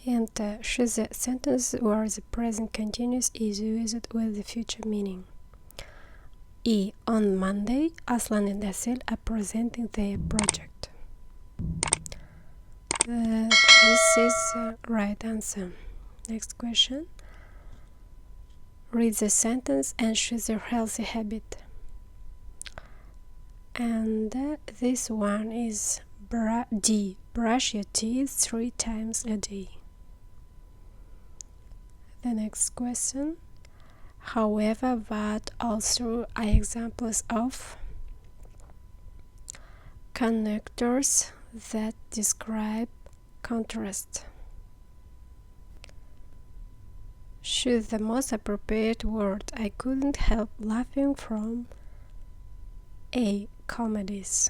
ЕНТ. Should the sentence where the present continuous is used with the future meaning. E. On Monday, Aslan and Asil are presenting their project. This is the right answer. Next question. Read the sentence and choose a healthy habit. And this one is D. Brush your teeth 3 times a day. The next question. However, what also are examples of connectors that describe contrast. Choose the most appropriate word. I couldn't help laughing from A. Comedies.